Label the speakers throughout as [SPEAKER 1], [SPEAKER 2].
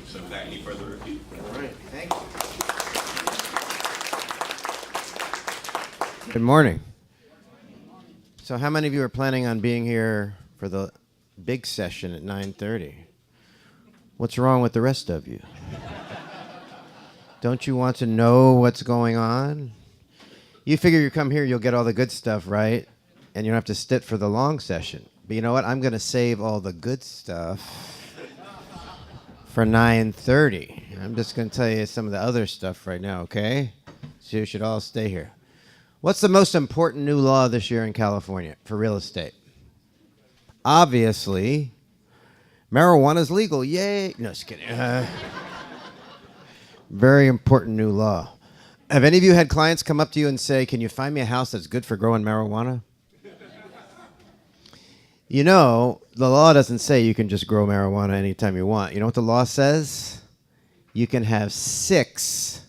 [SPEAKER 1] So without any further review.
[SPEAKER 2] All right, thank you. Good morning. So how many of you are planning on being here for the big session at 9:30? What's wrong with the rest of you? Don't you want to know what's going on? You figure you come here, you'll get all the good stuff, right? And you don't have to sit for the long session. But you know what? I'm going to save all the good stuff for 9:30. I'm just going to tell you some of the other stuff right now, okay? So you should all stay here. What's the most important new law this year in California for real estate? Obviously, marijuana is legal. Yay. No, just kidding. Very important new law. Have any of you had clients come up to you and say, can you find me a house that's good for growing marijuana? You know, the law doesn't say you can just grow marijuana anytime you want. You know what the law says? You can have 6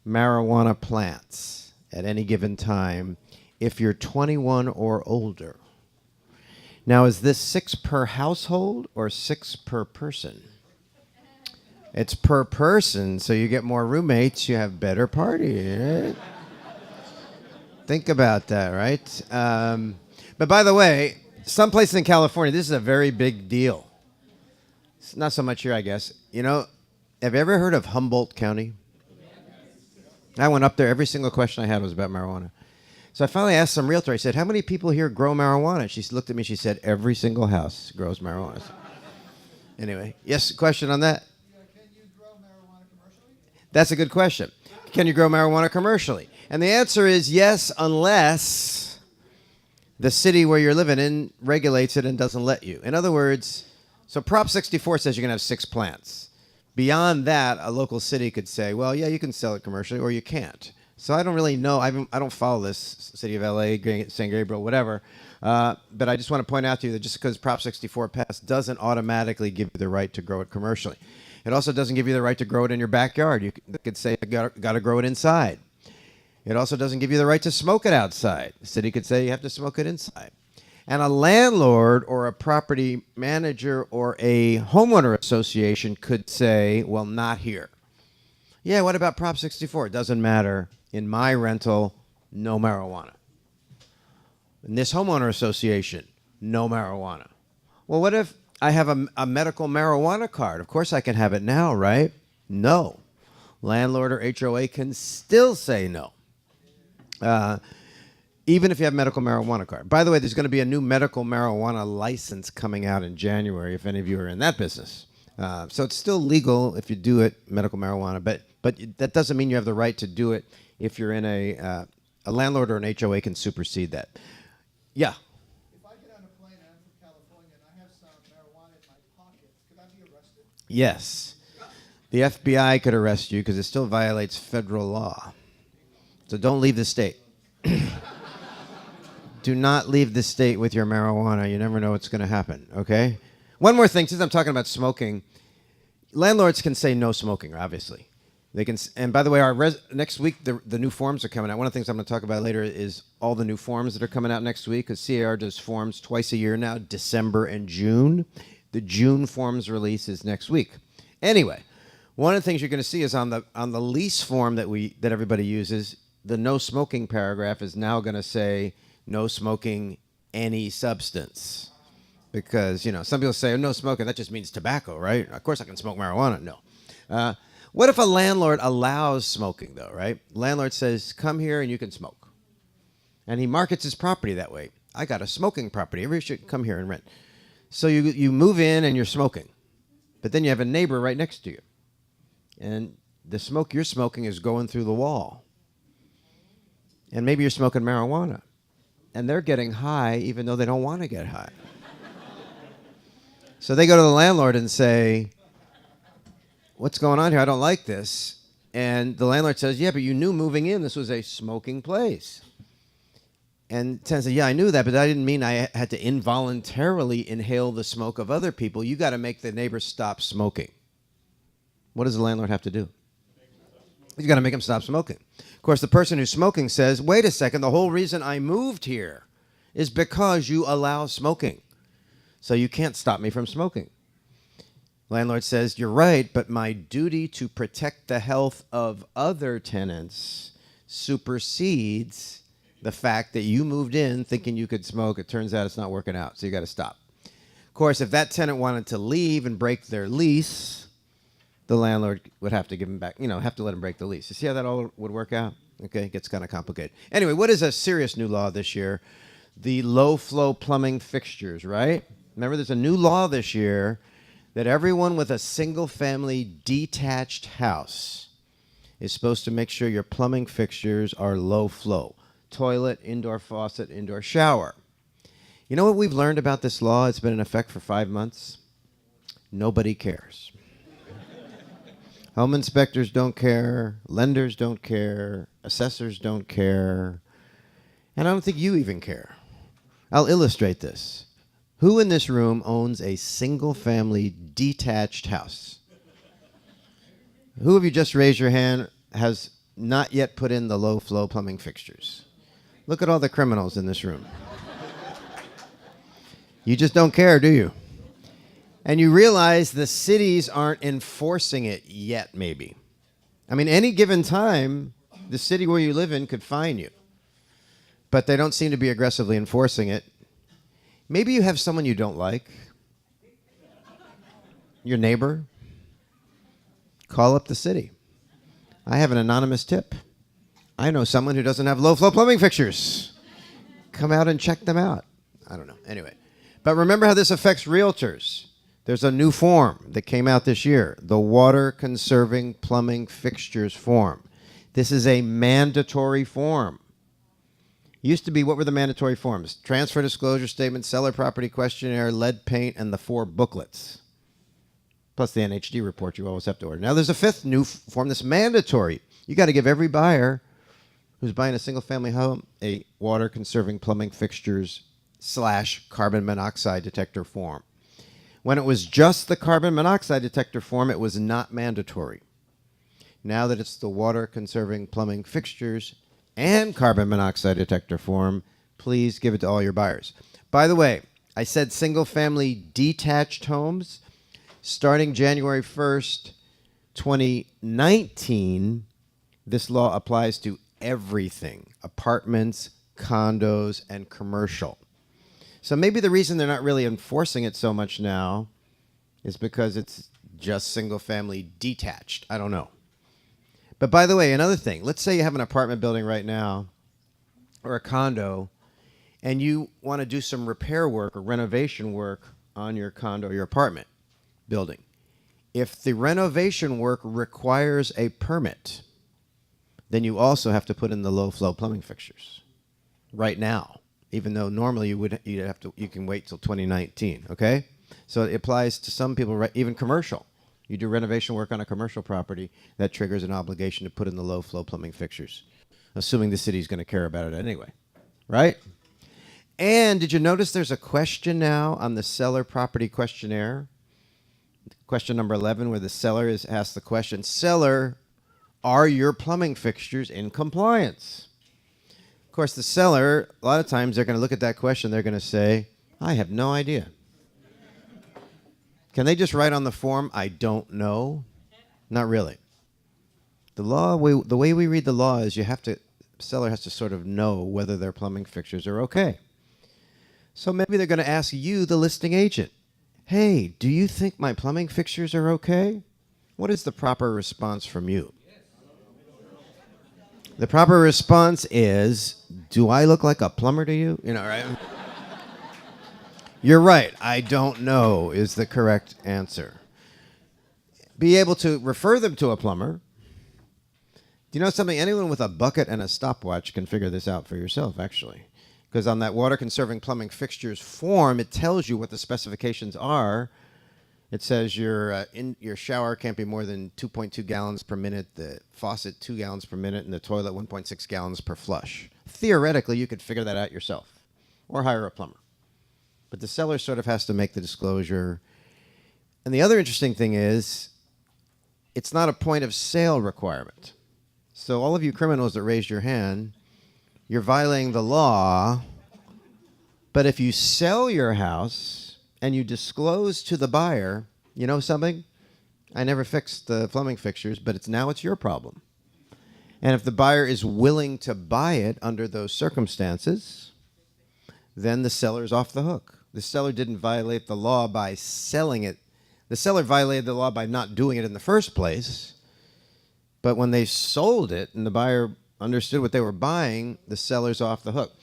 [SPEAKER 2] marijuana plants at any given time if you're 21 or older. Now, is this 6 per household or 6 per person? It's per person, so you get more roommates, you have better party, right? Think about that, right? But by the way, some places in California, this is a very big deal. It's not so much here, I guess. You know, have you ever heard of Humboldt County? I went up there. Every single question I had was about marijuana. So I finally asked some realtor. I said, how many people here grow marijuana? She looked at me. She said, every single house grows marijuana. Anyway, yes, question on that?
[SPEAKER 3] Yeah, can you grow marijuana commercially?
[SPEAKER 2] That's a good question. Can you grow marijuana commercially? And the answer is yes, unless the city where you're living in regulates it and doesn't let you. In other words, so Prop 64 says you can have 6 plants. Beyond that, a local city could say, well, yeah, you can sell it commercially, or you can't. So I don't really know. I don't follow this, City of LA, San Gabriel, whatever. But I just want to point out to you that just because Prop 64 passed doesn't automatically give you the right to grow it commercially. It also doesn't give you the right to grow it in your backyard. You could say, got to grow it inside. It also doesn't give you the right to smoke it outside. The city could say you have to smoke it inside. And a landlord or a property manager or a homeowner association could say, well, not here. Yeah, what about Prop 64? It doesn't matter. In my rental, no marijuana. In this homeowner association, no marijuana. Well, what if I have a medical marijuana card? Of course I can have it now, right? No. Landlord or HOA can still say no. Even if you have a medical marijuana card. By the way, there's going to be a new medical marijuana license coming out in January, if any of you are in that business. So it's still legal if you do it, medical marijuana, but that doesn't mean you have the right to do it if you're in a landlord or an HOA can supersede that. Yeah?
[SPEAKER 3] If I get on a plane and I'm from California and I have some marijuana in my pocket, could I be arrested?
[SPEAKER 2] Yes. The FBI could arrest you because it still violates federal law. So don't leave the state. Do not leave the state with your marijuana. You never know what's going to happen, okay? One more thing, since I'm talking about smoking, landlords can say no smoking, obviously. They can, and by the way, next week, the new forms are coming out. One of the things I'm going to talk about later is all the new forms that are coming out next week, because CAR does forms twice a year now, December and June. The June forms release is next week. Anyway, one of the things you're going to see is on the lease form that everybody uses, the no smoking paragraph is now going to say no smoking any substance. Because, you know, some people say, oh, no smoking, that just means tobacco, right? Of course I can smoke marijuana. No. What if a landlord allows smoking, though, right? Landlord says, come here and you can smoke. And he markets his property that way. I got a smoking property. Everybody should come here and rent. So you move in and you're smoking. But then you have a neighbor right next to you. And the smoke you're smoking is going through the wall. And maybe you're smoking marijuana. And they're getting high even though they don't want to get high. So they go to the landlord and say, what's going on here? I don't like this. And the landlord says, yeah, but you knew moving in this was a smoking place. And tenant says, yeah, I knew that, but that didn't mean I had to involuntarily inhale the smoke of other people. You got to make the neighbor stop smoking. What does the landlord have to do? He's got to make him stop smoking. Of course, the person who's smoking says, wait a second, the whole reason I moved here is because you allow smoking. So you can't stop me from smoking. Landlord says, you're right, but my duty to protect the health of other tenants supersedes the fact that you moved in thinking you could smoke. It turns out it's not working out, so you got to stop. Of course, if that tenant wanted to leave and break their lease, the landlord would have to give him back, have to let him break the lease. You see how that all would work out? Okay, it gets kind of complicated. Anyway, what is a serious new law this year? The low-flow plumbing fixtures, right? Remember, there's a new law this year that everyone with a single-family detached house is supposed to make sure your plumbing fixtures are low-flow. Toilet, indoor faucet, indoor shower. You know what we've learned about this law? It's been in effect for 5 months. Nobody cares. Home inspectors don't care. Lenders don't care. Assessors don't care. And I don't think you even care. I'll illustrate this. Who in this room owns a single-family detached house? Who of you, just raise your hand, has not yet put in the low-flow plumbing fixtures? Look at all the criminals in this room. You just don't care, do you? And you realize the cities aren't enforcing it yet, maybe. I mean, any given time, the city where you live in could fine you. But they don't seem to be aggressively enforcing it. Maybe you have someone you don't like. Your neighbor. Call up the city. I have an anonymous tip. I know someone who doesn't have low-flow plumbing fixtures. Come out and check them out. I don't know. Anyway. But remember how this affects realtors. There's a new form that came out this year, the Water Conserving Plumbing Fixtures form. This is a mandatory form. Used to be, what were the mandatory forms? Transfer disclosure statement, seller property questionnaire, lead paint, and the 4 booklets. Plus the NHD report you always have to order. Now there's a 5th new form that's mandatory. You got to give every buyer who's buying a single-family home a water conserving plumbing fixtures / carbon monoxide detector form. When it was just the carbon monoxide detector form, it was not mandatory. Now that it's the water conserving plumbing fixtures and carbon monoxide detector form, please give it to all your buyers. By the way, I said single-family detached homes. Starting January 1st, 2019, this law applies to everything, apartments, condos, and commercial. So maybe the reason they're not really enforcing it so much now is because it's just single-family detached. I don't know. But by the way, another thing, let's say you have an apartment building right now or a condo, and you want to do some repair work or renovation work on your condo or your apartment building. If the renovation work requires a permit, then you also have to put in the low-flow plumbing fixtures right now, even though normally you can wait till 2019, okay? So it applies to some people, even commercial. You do renovation work on a commercial property, that triggers an obligation to put in the low-flow plumbing fixtures, assuming the city's going to care about it anyway, right? And did you notice there's a question now on the seller property questionnaire? Question number 11, where the seller is asked the question, Seller, are your plumbing fixtures in compliance? Of course, the seller, a lot of times they're going to look at that question, they're going to say, I have no idea. Can they just write on the form, I don't know? Not really. The way we read the law is seller has to sort of know whether their plumbing fixtures are okay. So maybe they're going to ask you, the listing agent, hey, do you think my plumbing fixtures are okay? What is the proper response from you? The proper response is, do I look like a plumber to you? Right? You're right. I don't know is the correct answer. Be able to refer them to a plumber. Do you know something? Anyone with a bucket and a stopwatch can figure this out for yourself, actually. Because on that water conserving plumbing fixtures form, it tells you what the specifications are. It says your shower can't be more than 2.2 gallons per minute, the faucet 2 gallons per minute, and the toilet 1.6 gallons per flush. Theoretically, you could figure that out yourself or hire a plumber. But the seller sort of has to make the disclosure. And the other interesting thing is, it's not a point of sale requirement. So all of you criminals that raised your hand, you're violating the law. But if you sell your house and you disclose to the buyer You know something? I never fixed the plumbing fixtures, but it's your problem. And if the buyer is willing to buy it under those circumstances, then the seller's off the hook. The seller didn't violate the law by selling it. The seller violated the law by not doing it in the first place. But when they sold it and the buyer understood what they were buying, the seller's off the hook.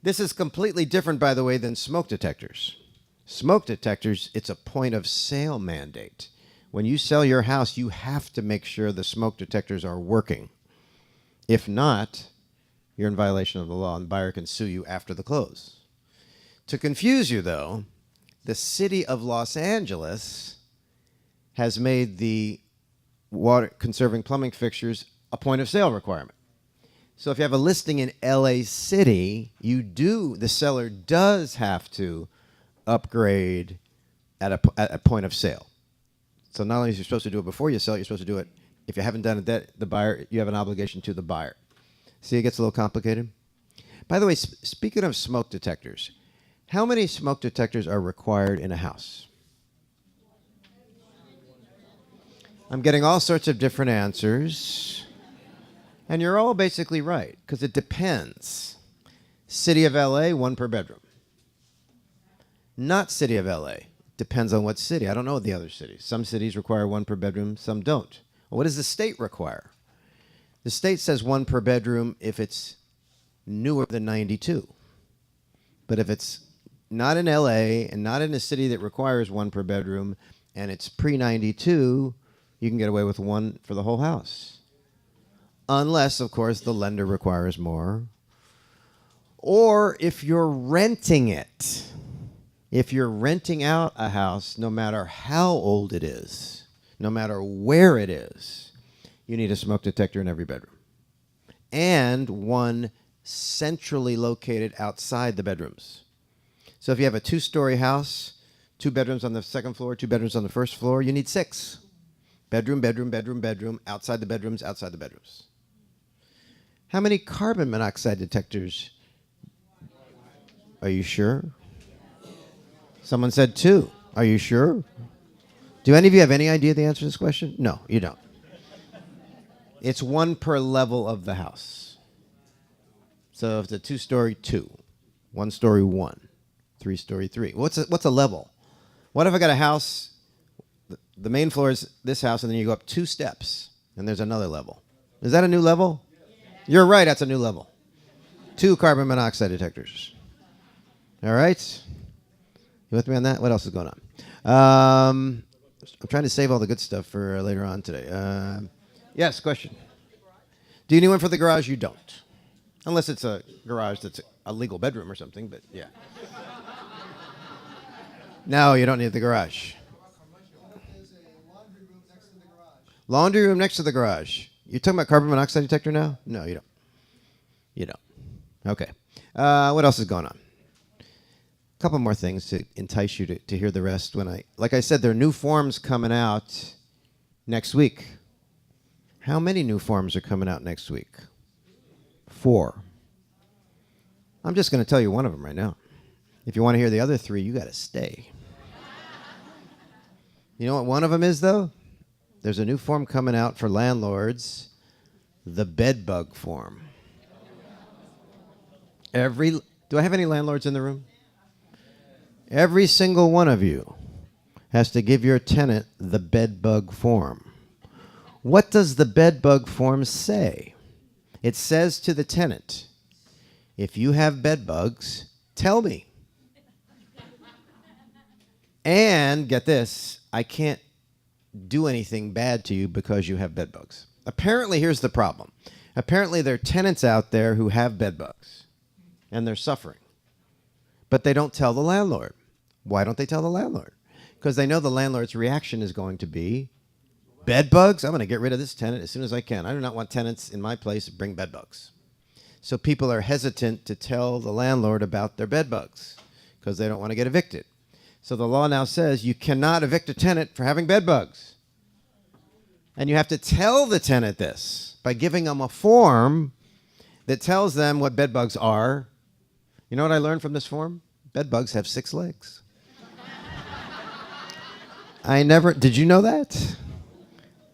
[SPEAKER 2] This is completely different, by the way, than smoke detectors. Smoke detectors, it's a point of sale mandate. When you sell your house, you have to make sure the smoke detectors are working. If not, you're in violation of the law and the buyer can sue you after the close. To confuse you, though, the city of Los Angeles has made the water conserving plumbing fixtures a point of sale requirement. So if you have a listing in LA City, the seller does have to upgrade at a point of sale. So not only are you supposed to do it before you sell it, you're supposed to do it. If you haven't done it, the buyer, you have an obligation to the buyer. See, it gets a little complicated. By the way, speaking of smoke detectors, how many smoke detectors are required in a house? I'm getting all sorts of different answers, and you're all basically right, because it depends. City of LA, 1 per bedroom. Not City of LA. Depends on what city. I don't know the other cities. Some cities require 1 per bedroom, some don't. Well, what does the state require? The state says 1 per bedroom if it's newer than 92. But if it's not in LA and not in a city that requires 1 per bedroom and it's pre-92, you can get away with 1 for the whole house. Unless, of course, the lender requires more. Or if you're renting it. If you're renting out a house, no matter how old it is, no matter where it is, you need a smoke detector in every bedroom. And 1 centrally located outside the bedrooms. So if you have a 2-story house, 2 bedrooms on the second floor, 2 bedrooms on the first floor, you need 6. Bedroom, bedroom, bedroom, bedroom, outside the bedrooms, outside the bedrooms. How many carbon monoxide detectors? Are you sure? Someone said 2. Are you sure? Do any of you have any idea the answer to this question? No, you don't. It's 1 per level of the house. So if it's a 2-story, 2. 1-story, 1. 3-story, 3. What's a level? What if I got a house, the main floor is this house, and then you go up 2 steps, and there's another level. Is that a new level? You're right, that's a new level. 2 carbon monoxide detectors. All right? You with me on that? What else is going on? I'm trying to save all the good stuff for later on today. Yes, question. Do you need one for the garage? You don't. Unless it's a garage that's a legal bedroom or something, but yeah. No, you don't need the garage.
[SPEAKER 3] There's a laundry room next to the garage.
[SPEAKER 2] Laundry room next to the garage. You're talking about carbon monoxide detector now? No, you don't. You don't. Okay. What else is going on? A couple more things to entice you to hear the rest. Like I said, there are new forms coming out next week. How many new forms are coming out next week? 4. I'm just going to tell you one of them right now. If you want to hear the other 3, you got to stay. You know what one of them is, though? There's a new form coming out for landlords, the Bedbug form. Do I have any landlords in the room? Every single one of you has to give your tenant the Bedbug form. What does the Bedbug form say? It says to the tenant, if you have bedbugs, tell me. And get this, I can't do anything bad to you because you have bedbugs. Apparently, here's the problem. Apparently, there are tenants out there who have bedbugs, and they're suffering. But they don't tell the landlord. Why don't they tell the landlord? Because they know the landlord's reaction is going to be, bedbugs? I'm going to get rid of this tenant as soon as I can. I do not want tenants in my place to bring bedbugs. So people are hesitant to tell the landlord about their bedbugs because they don't want to get evicted. So the law now says you cannot evict a tenant for having bedbugs. And you have to tell the tenant this by giving them a form that tells them what bedbugs are. You know what I learned from this form? Bedbugs have 6 legs. I never. Did you know that?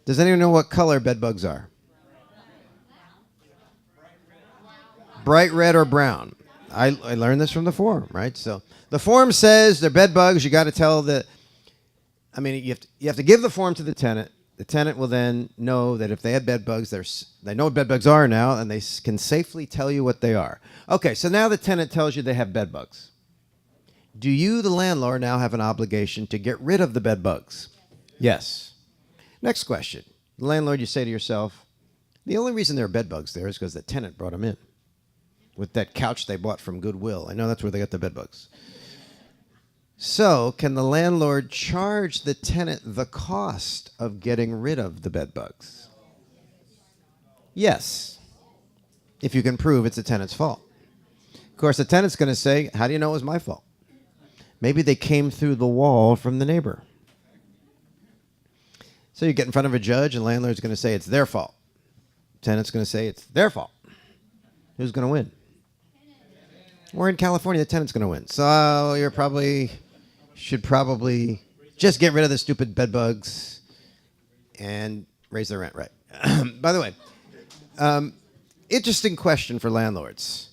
[SPEAKER 2] Does anyone know what color bedbugs are? Bright red or brown. I learned this from the forum, right? So the forum says they're bedbugs. You got to tell the. I mean, you have to give the form to the tenant. The tenant will then know that if they had bedbugs, they know what bedbugs are now, and they can safely tell you what they are. Okay, so now the tenant tells you they have bedbugs. Do you, the landlord, now have an obligation to get rid of the bedbugs? Yes. Next question. The landlord, you say to yourself, the only reason there are bedbugs there is because the tenant brought them in with that couch they bought from Goodwill. I know that's where they got the bedbugs. So, can the landlord charge the tenant the cost of getting rid of the bedbugs? Yes, if you can prove it's the tenant's fault. Of course, the tenant's going to say, how do you know it was my fault? Maybe they came through the wall from the neighbor. So you get in front of a judge, and the landlord's going to say it's their fault. Tenant's going to say it's their fault. Who's going to win? We're in California, the tenant's going to win. So should probably just get rid of the stupid bedbugs and raise their rent, right? By the way, interesting question for landlords.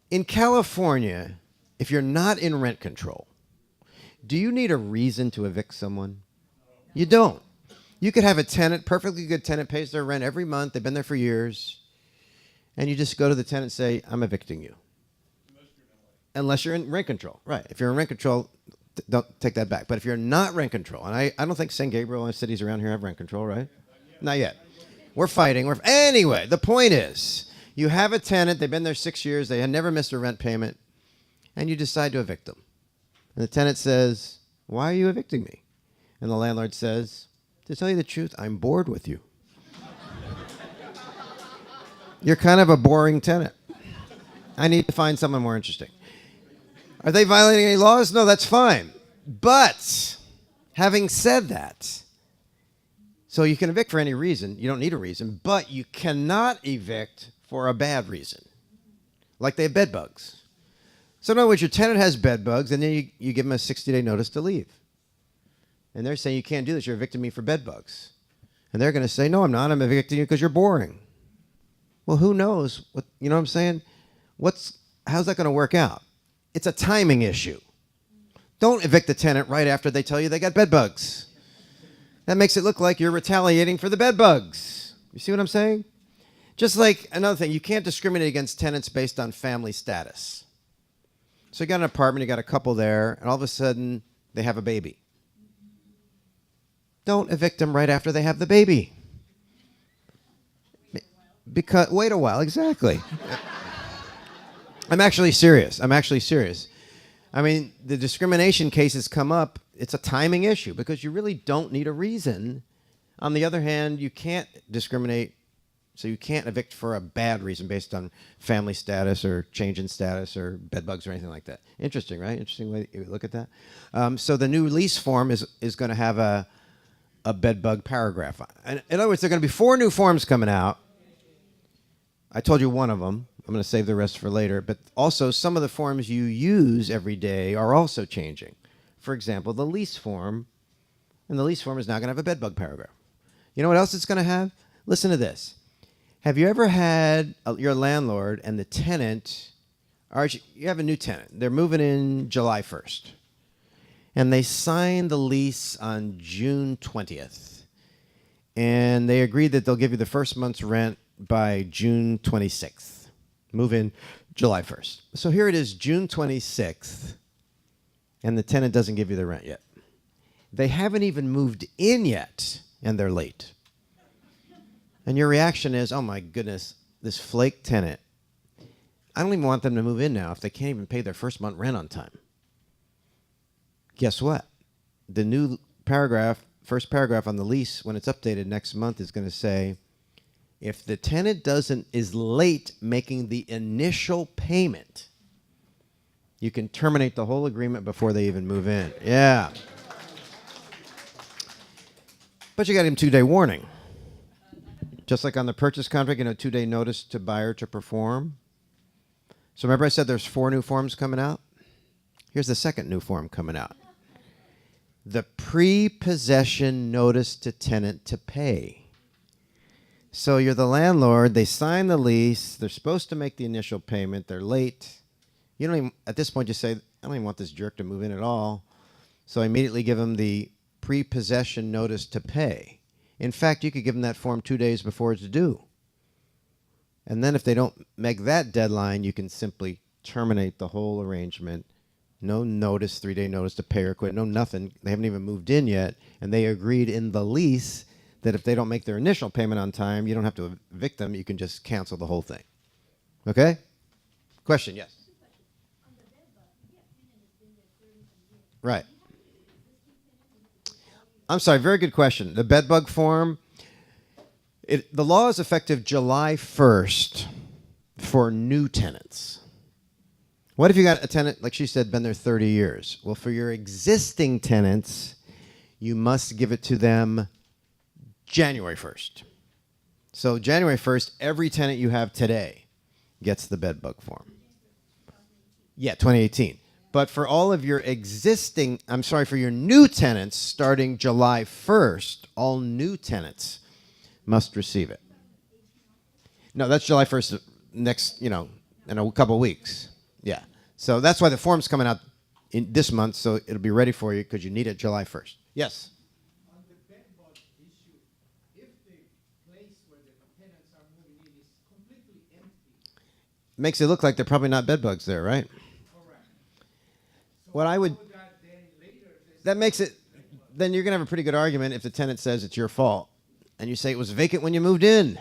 [SPEAKER 2] In California, if you're not in rent control, do you need a reason to evict someone? You don't. You could have a tenant, perfectly good tenant, pays their rent every month. They've been there for years. And you just go to the tenant and say, I'm evicting you. Unless you're in rent control. Right. If you're in rent control, don't take that back. But if you're not rent control, and I don't think San Gabriel and cities around here have rent control, right? Not yet. We're fighting. Anyway, the point is, you have a tenant, they've been there 6 years, they had never missed a rent payment, and you decide to evict them. And the tenant says, why are you evicting me? And the landlord says, to tell you the truth, I'm bored with you. You're kind of a boring tenant. I need to find someone more interesting. Are they violating any laws? No, that's fine. But having said that, so you can evict for any reason. You don't need a reason. But you cannot evict for a bad reason. Like they have bedbugs. So in other words, your tenant has bedbugs, and then you give them a 60-day notice to leave. And they're saying, you can't do this. You're evicting me for bedbugs. And they're going to say, no, I'm not. I'm evicting you because you're boring. Well, who knows? You know what I'm saying? How's that going to work out? It's a timing issue. Don't evict the tenant right after they tell you they got bedbugs. That makes it look like you're retaliating for the bedbugs. You see what I'm saying? Just like another thing, you can't discriminate against tenants based on family status. So you got an apartment, you got a couple there, and all of a sudden they have a baby. Don't evict them right after they have the baby. Because wait a while, exactly. I'm actually serious. I mean, the discrimination cases come up. It's a timing issue because you really don't need a reason. On the other hand, you can't discriminate, so you can't evict for a bad reason based on family status or change in status or bedbugs or anything like that. Interesting, right? Interesting way you look at that. So the new lease form is going to have a bedbug paragraph. In other words, there are going to be 4 new forms coming out. I told you one of them. I'm going to save the rest for later. But also, some of the forms you use every day are also changing. For example, the lease form. And the lease form is now going to have a bedbug paragraph. You know what else it's going to have? Listen to this. Have you ever had your landlord and the tenant, or you have a new tenant. They're moving in July 1st. And they signed the lease on June 20th. And they agreed that they'll give you the first month's rent by June 26th. Move in July 1st. So here it is, June 26th, and the tenant doesn't give you the rent yet. They haven't even moved in yet, and they're late. And your reaction is, oh my goodness, this flake tenant. I don't even want them to move in now if they can't even pay their first month rent on time. Guess what? The new paragraph, first paragraph on the lease, when it's updated next month, is going to say, if the tenant is late making the initial payment, you can terminate the whole agreement before they even move in. Yeah. But you got him 2-day warning. Just like on the purchase contract, 2-day notice to buyer to perform. So remember I said there's 4 new forms coming out? Here's the second new form coming out. the prepossession notice to tenant to pay. So you're the landlord, they sign the lease, they're supposed to make the initial payment, they're late. You don't even, at this point, you say, I don't even want this jerk to move in at all. So I immediately give them the prepossession notice to pay. In fact, you could give them that form 2 days before it's due. And then if they don't make that deadline, you can simply terminate the whole arrangement. No notice, 3-day notice to pay or quit, no nothing. They haven't even moved in yet. And they agreed in the lease that if they don't make their initial payment on time, you don't have to evict them. You can just cancel the whole thing. Okay? Question, yes. Right. I'm sorry, very good question. The bedbug form, the law is effective July 1st for new tenants. What if you got a tenant, like she said, been there 30 years? Well, for your existing tenants, you must give it to them January 1st. So January 1st, every tenant you have today gets the bedbug form. Yeah, 2018. But for all of your for your new tenants, starting July 1st, all new tenants must receive it. No, that's July 1st next, in a couple of weeks. Yeah. So that's why the form's coming out in this month, so it'll be ready for you because you need it July 1st. Yes?
[SPEAKER 3] On the bedbug issue, if the place where the tenants are moving in is completely empty.
[SPEAKER 2] Makes it look like they're probably not bedbugs there, right?
[SPEAKER 3] Correct. So
[SPEAKER 2] What I would,
[SPEAKER 3] that
[SPEAKER 2] makes it, then you're going to have a pretty good argument if the tenant says it's your fault and you say it was vacant when you moved in.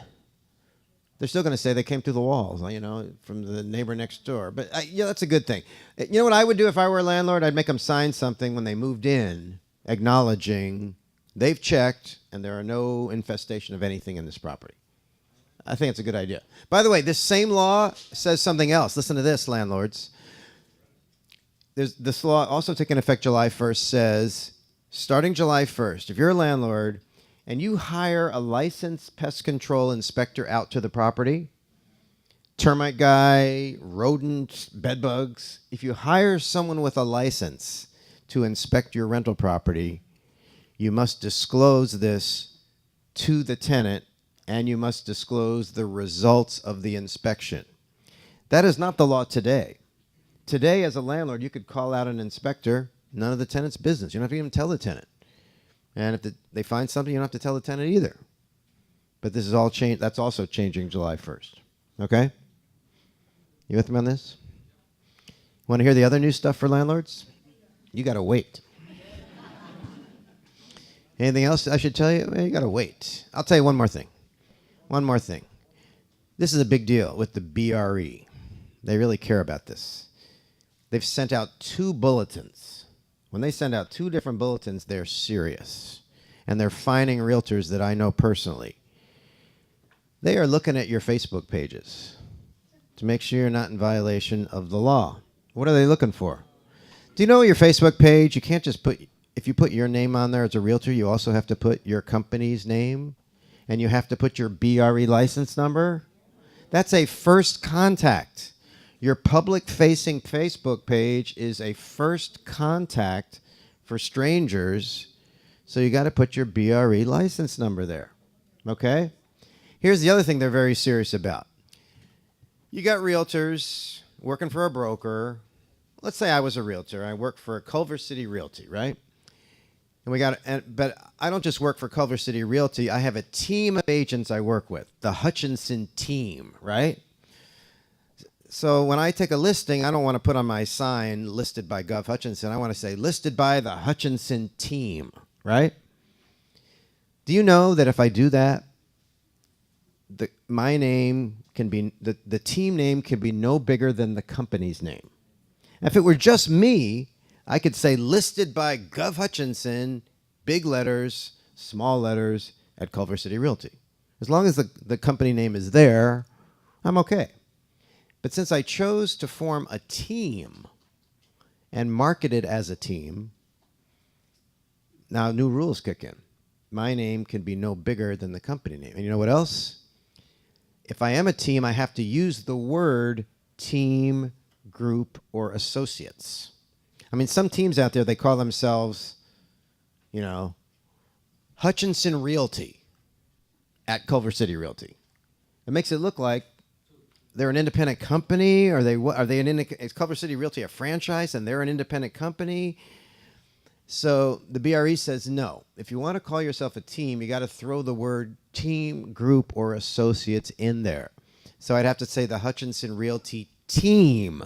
[SPEAKER 2] They're still going to say they came through the walls, from the neighbor next door. But that's a good thing. You know what I would do if I were a landlord? I'd make them sign something when they moved in, acknowledging they've checked and there are no infestation of anything in this property. I think it's a good idea. By the way, this same law says something else. Listen to this, landlords. This law, also taking effect July 1st, says, starting July 1st, if you're a landlord and you hire a licensed pest control inspector out to the property, termite guy, rodents, bedbugs, if you hire someone with a license to inspect your rental property, you must disclose this to the tenant and you must disclose the results of the inspection. That is not the law today. Today, as a landlord, you could call out an inspector, none of the tenant's business. You don't have to even tell the tenant. And if they find something, you don't have to tell the tenant either. But this is all change. That's also changing July 1st. Okay? You with me on this? Want to hear the other new stuff for landlords? You got to wait. Anything else I should tell you? Well, you got to wait. I'll tell you one more thing. One more thing. This is a big deal with the BRE. They really care about this. They've sent out 2 bulletins. When they send out 2 different bulletins, they're serious. And they're fining realtors that I know personally. They are looking at your Facebook pages to make sure you're not in violation of the law. What are they looking for? Do you know your Facebook page, you can't just if you put your name on there as a realtor, you also have to put your company's name, and you have to put your BRE license number? That's a first contact. Your public-facing Facebook page is a first contact for strangers, so you got to put your BRE license number there, okay? Here's the other thing they're very serious about. You got realtors working for a broker. Let's say I was a realtor. I work for Culver City Realty, right? But I don't just work for Culver City Realty. I have a team of agents I work with, the Hutchinson team, right? So when I take a listing, I don't want to put on my sign listed by Gov Hutchinson. I want to say listed by the Hutchinson team, right? Do you know that if I do that, my name can be, the team name can be no bigger than the company's name? If it were just me, I could say listed by Gov Hutchinson, big letters, small letters, at Culver City Realty. As long as the company name is there, I'm okay. But since I chose to form a team and market it as a team, now new rules kick in. My name can be no bigger than the company name. And you know what else? If I am a team, I have to use the word team, group, or associates. I mean, some teams out there, they call themselves you know, Hutchinson Realty at Culver City Realty. It makes it look like they're an independent company. Are they is Culver City Realty a franchise and they're an independent company? So the BRE says no. If you want to call yourself a team, you got to throw the word team, group, or associates in there. So I'd have to say the Hutchinson Realty team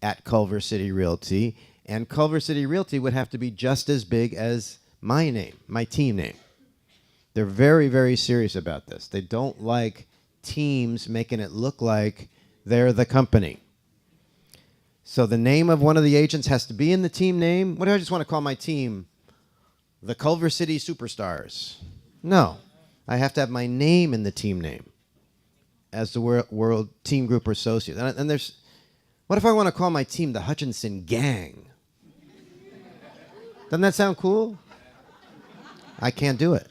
[SPEAKER 2] at Culver City Realty, and Culver City Realty would have to be just as big as my name, my team name. They're very, very serious about this. They don't like teams making it look like they're the company. So the name of one of the agents has to be in the team name. What do I just want to call my team? The Culver City Superstars. No. I have to have my name in the team name as the world team, group, or associate. And there's, what if I want to call my team the Hutchinson Gang? Doesn't that sound cool? I can't do it.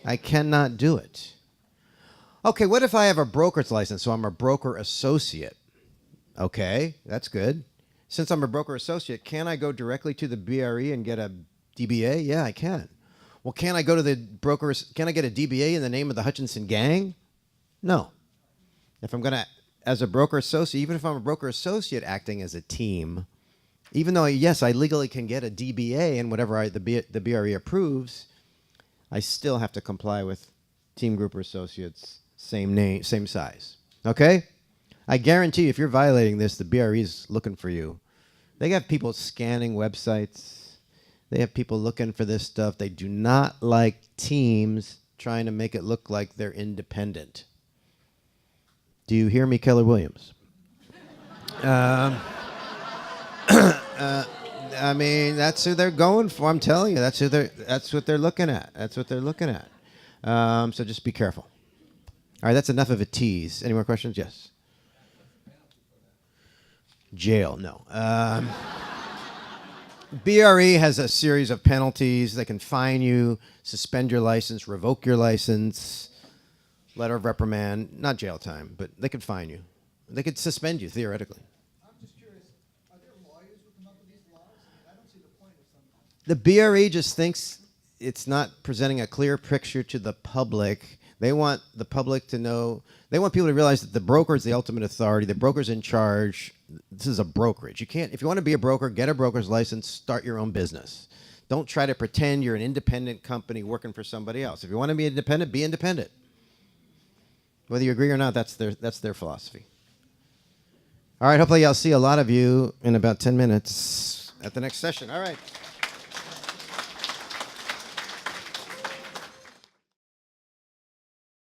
[SPEAKER 2] I cannot do it. Okay, what if I have a broker's license, so I'm a broker associate? Okay, that's good. Since I'm a broker associate, can I go directly to the BRE and get a DBA? Yeah, I can. Well, can I go to the brokers? Can I get a DBA in the name of the Hutchinson Gang? No. If I'm going to, as a broker associate, even if I'm a broker associate acting as a team, even though, yes, I legally can get a DBA and whatever the BRE approves, I still have to comply with team, group, or associates, same name, same size. Okay? I guarantee if you're violating this, the BRE is looking for you. They have people scanning websites. They have people looking for this stuff. They do not like teams trying to make it look like they're independent. Do you hear me, Keller Williams? I mean, that's who they're going for. I'm telling you, that's what they're looking at. That's what they're looking at. So just be careful. All right, that's enough of a tease. Any more questions? Yes. Jail, no. BRE has a series of penalties. They can fine you, suspend your license, revoke your license, letter of reprimand, not jail time, but they could fine you. They could suspend you, theoretically.
[SPEAKER 3] I'm just curious, are there lawyers who come up with these laws? I don't see the point of some.
[SPEAKER 2] The BRE just thinks it's not presenting a clear picture to the public. They want the public to know, they want people to realize that the broker is the ultimate authority, the broker's in charge. This is a brokerage. You can't, if you want to be a broker, get a broker's license, start your own business. Don't try to pretend you're an independent company working for somebody else. If you want to be independent, be independent. Whether you agree or not, that's their philosophy. All right, hopefully I'll see a lot of you in about 10 minutes at the next session. All right.